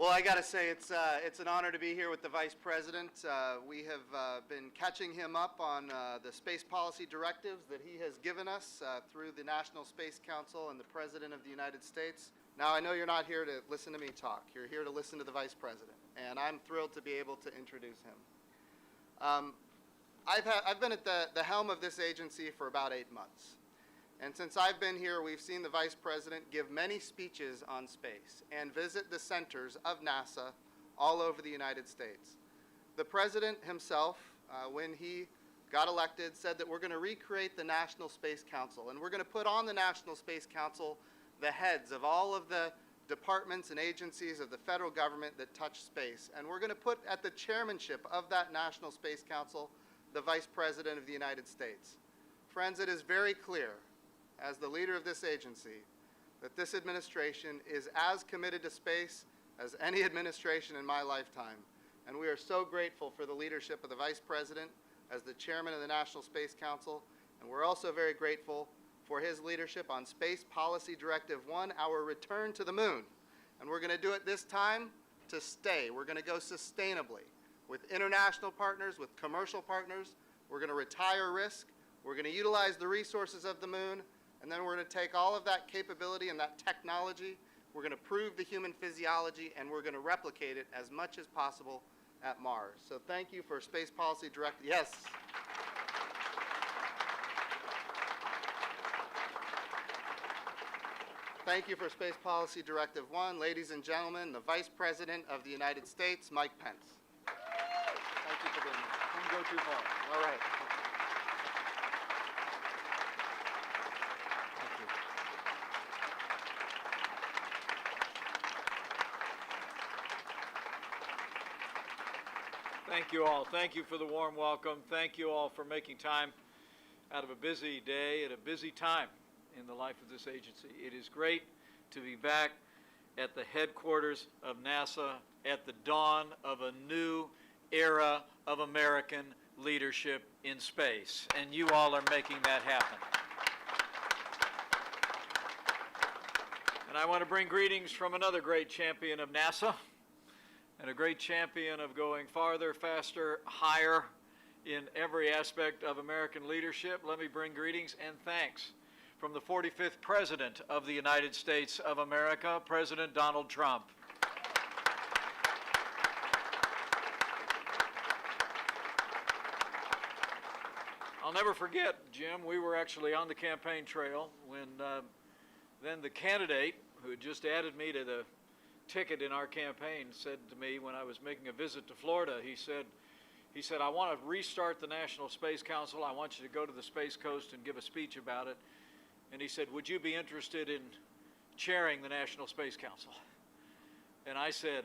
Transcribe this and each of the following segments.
Well, I got to say, it's an honor to be here with the Vice President. We have been catching him up on the space policy directives that he has given us through the National Space Council and the President of the United States. Now, I know you're not here to listen to me talk. You're here to listen to the Vice President, and I'm thrilled to be able to introduce him. I've been at the helm of this agency for about 8 months. And since I've been here, we've seen the Vice President give many speeches on space and visit the centers of NASA all over the United States. The President himself, when he got elected, said that we're going to recreate the National Space Council, and we're going to put on the National Space Council the heads of all of the departments and agencies of the federal government that touch space. And we're going to put at the chairmanship of that National Space Council the Vice President of the United States. Friends, it is very clear, as the leader of this agency, that this administration is as committed to space as any administration in my lifetime. And we are so grateful for the leadership of the Vice President as the chairman of the National Space Council. And we're also very grateful for his leadership on Space Policy Directive 1, our return to the moon. And we're going to do it this time to stay. We're going to go sustainably with international partners, with commercial partners. We're going to retire risk. We're going to utilize the resources of the moon. And then we're going to take all of that capability and that technology, we're going to prove the human physiology, and we're going to replicate it as much as possible at Mars. So thank you for Space Policy Directive. Yes. Thank you for Space Policy Directive 1. Ladies and gentlemen, the Vice President of the United States, Mike Pence. Thank you for being here. Don't go too far. All right. Thank you all. Thank you for the warm welcome. Thank you all for making time out of a busy day at a busy time in the life of this agency. It is great to be back at the headquarters of NASA at the dawn of a new era of American leadership in space, and you all are making that happen. And I want to bring greetings from another great champion of NASA, and a great champion of going farther, faster, higher in every aspect of American leadership. Let me bring greetings and thanks from the 45th President of the United States of America, President Donald Trump. I'll never forget, Jim, we were actually on the campaign trail when then the candidate who had just added me to the ticket in our campaign said to me when I was making a visit to Florida, he said, I want to restart the National Space Council. I want you to go to the Space Coast and give a speech about it. And he said, would you be interested in chairing the National Space Council? And I said,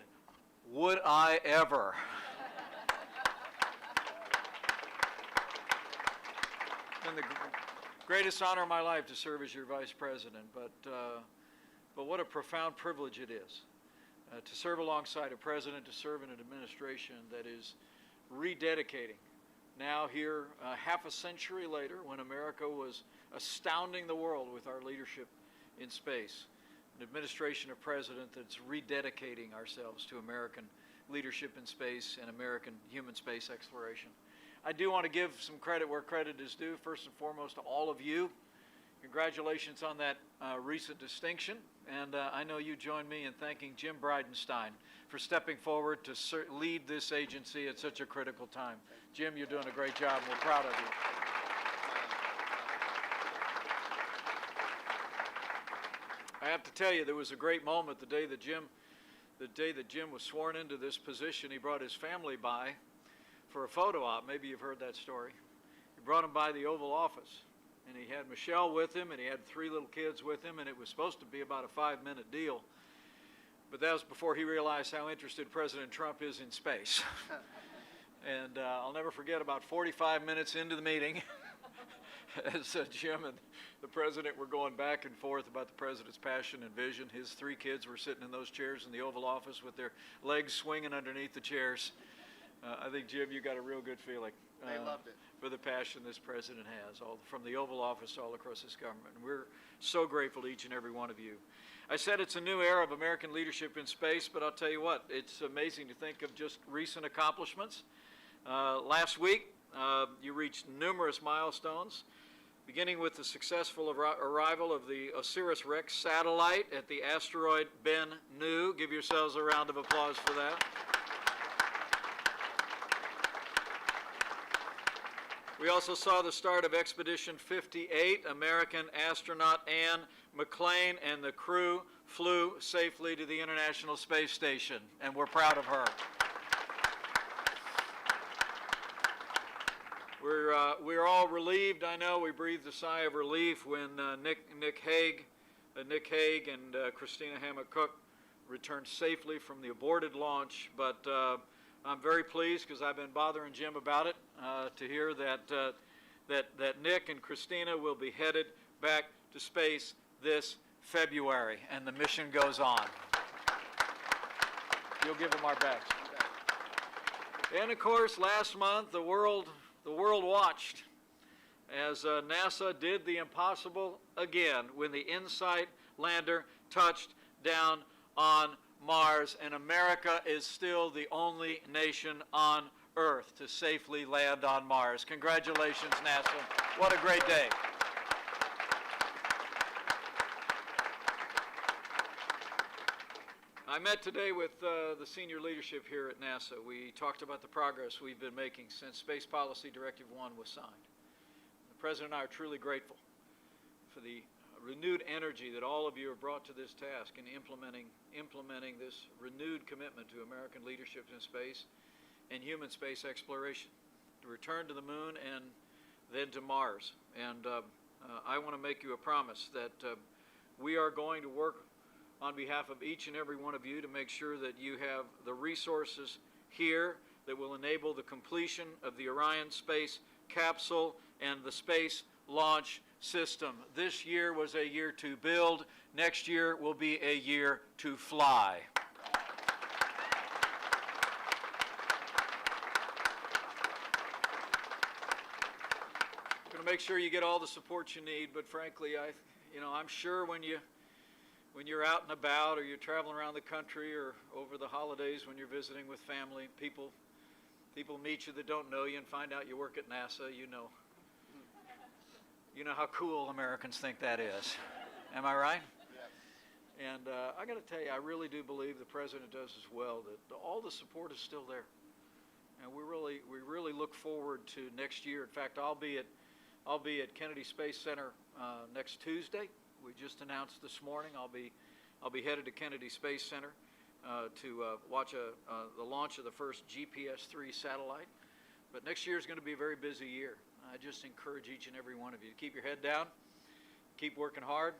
would I ever? And the greatest honor of my life to serve as your Vice President, but what a profound privilege it is. To serve alongside a president, to serve in an administration that is rededicating now here half a century later when America was astounding the world with our leadership in space. An administration, a president that's rededicating ourselves to American leadership in space and American human space exploration. I do want to give some credit where credit is due, first and foremost to all of you. Congratulations on that recent distinction, and I know you join me in thanking Jim Bridenstine for stepping forward to lead this agency at such a critical time. Jim, you're doing a great job, and we're proud of you. I have to tell you, there was a great moment the day that Jim was sworn into this position. He brought his family by for a photo op. Maybe you've heard that story. He brought them by the Oval Office. And he had Michelle with him, and he had 3 little kids with him, and it was supposed to be about a 5-minute deal. But that was before he realized how interested President Trump is in space. And I'll never forget, about 45 minutes into the meeting, as Jim and the President were going back and forth about the President's passion and vision, his 3 kids were sitting in those chairs in the Oval Office with their legs swinging underneath the chairs. I think, Jim, you got a real good feeling. They loved it. For the passion this president has, all from the Oval Office all across this government. And we're so grateful to each and every one of you. I said it's a new era of American leadership in space, but I'll tell you what, it's amazing to think of just recent accomplishments. Last week, you reached numerous milestones, beginning with the successful arrival of the OSIRIS-REx satellite at the asteroid Ben-Nu. Give yourselves a round of applause for that. We also saw the start of Expedition 58. American astronaut Anne McClain and the crew flew safely to the International Space Station, and we're proud of her. We're all relieved. I know we breathed a sigh of relief when Nick Hague and Christina Hammock-Cook returned safely from the aborted launch, but I'm very pleased, because I've been bothering Jim about it, to hear that Nick and Christina will be headed back to space this February, and the mission goes on. You'll give them our best. And of course, last month the world watched as NASA did the impossible again when the InSight lander touched down on Mars, and America is still the only nation on Earth to safely land on Mars. Congratulations, NASA. What a great day. I met today with the senior leadership here at NASA. We talked about the progress we've been making since Space Policy Directive 1 was signed. The President and I are truly grateful for the renewed energy that all of you have brought to this task in implementing this renewed commitment to American leadership in space and human space exploration, to return to the moon and then to Mars. And I want to make you a promise that we are going to work on behalf of each and every one of you to make sure that you have the resources here that will enable the completion of the Orion space capsule and the space launch system. This year was a year to build. Next year will be a year to fly. I'm going to make sure you get all the support you need, but frankly, I'm sure when you're out and about, or you're traveling around the country, or over the holidays when you're visiting with family, people meet you that don't know you and find out you work at NASA. You know how cool Americans think that is. Am I right? Yes. And I got to tell you, I really do believe the President does as well, that all the support is still there. And we really look forward to next year. In fact, I'll be at Kennedy Space Center next Tuesday. We just announced this morning I'll be headed to Kennedy Space Center to watch the launch of the first GPS-3 satellite. But next year is going to be a very busy year. I just encourage each and every one of you to keep your head down, keep working hard,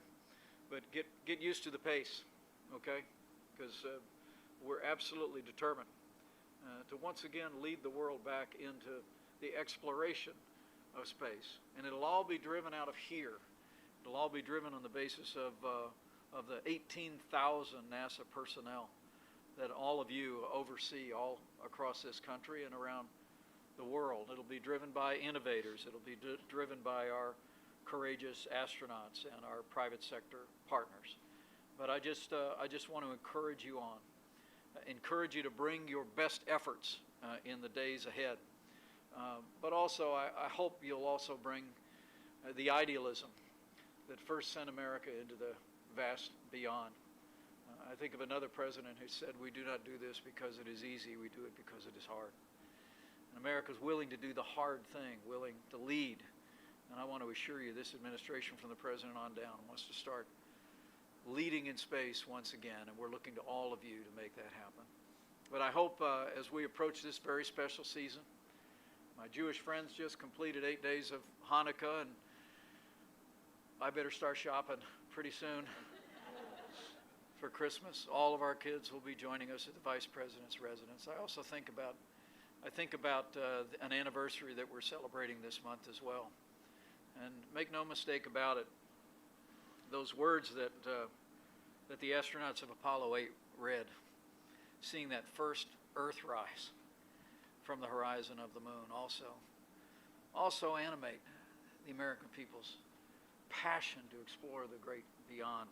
but get used to the pace, okay? Because we're absolutely determined to once again lead the world back into the exploration of space. And it'll all be driven out of here. It'll all be driven on the basis of the 18,000 NASA personnel that all of you oversee all across this country and around the world. It'll be driven by innovators. It'll be driven by our courageous astronauts and our private sector partners. But I just want to encourage you encourage you to bring your best efforts in the days ahead. But also, I hope you'll also bring the idealism that first sent America into the vast beyond. I think of another president who said, "We do not do this because it is easy, we do it because it is hard." And America's willing to do the hard thing, willing to lead. And I want to assure you, this administration from the president on down wants to start leading in space once again, and we're looking to all of you to make that happen. But I hope as we approach this very special season, my Jewish friends just completed 8 days of Hanukkah, and I better start shopping pretty soon for Christmas. All of our kids will be joining us at the Vice President's residence. I also think about an anniversary that we're celebrating this month as well. And make no mistake about it, those words that the astronauts of Apollo 8 read, seeing that first Earthrise from the horizon of the moon also animate the American people's passion to explore the great beyond.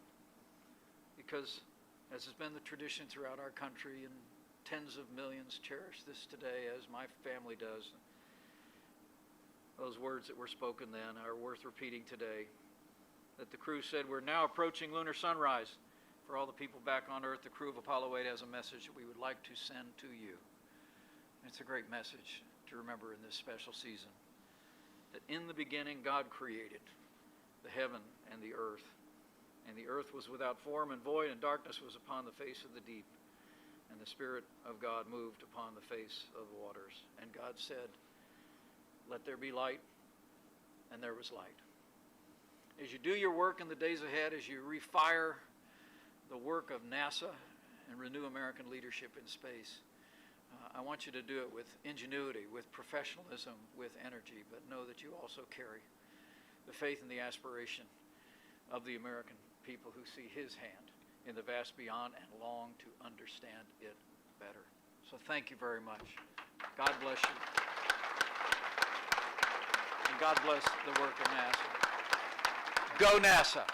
Because, as has been the tradition throughout our country, and tens of millions cherish this today, as my family does, those words that were spoken then are worth repeating today. That the crew said, we're now approaching lunar sunrise. For all the people back on Earth, the crew of Apollo 8 has a message that we would like to send to you. And it's a great message to remember in this special season. That in the beginning, God created the heaven and the earth. And the earth was without form and void, and darkness was upon the face of the deep. And the Spirit of God moved upon the face of the waters. And God said, let there be light, and there was light. As you do your work in the days ahead, as you refire the work of NASA and renew American leadership in space, I want you to do it with ingenuity, with professionalism, with energy, but know that you also carry the faith and the aspiration of the American people who see His hand in the vast beyond and long to understand it better. So thank you very much. God bless you. And God bless the work of NASA. Go NASA!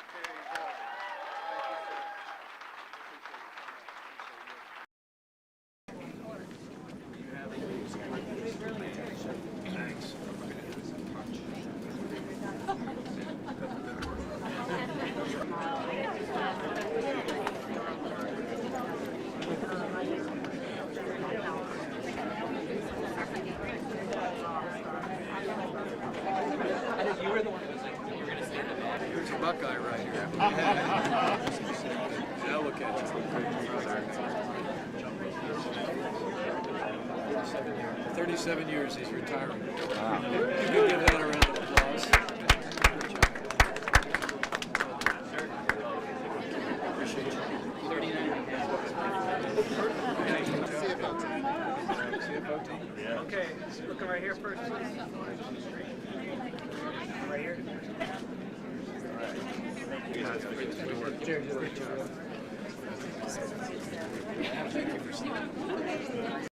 Here's a Buckeye right here. Now look at you. 37 years he's retiring. Wow. You could give that a round of applause. Appreciate you. 39. CFO team. Yeah. Okay, looking right here first. Right here. Thank you for seeing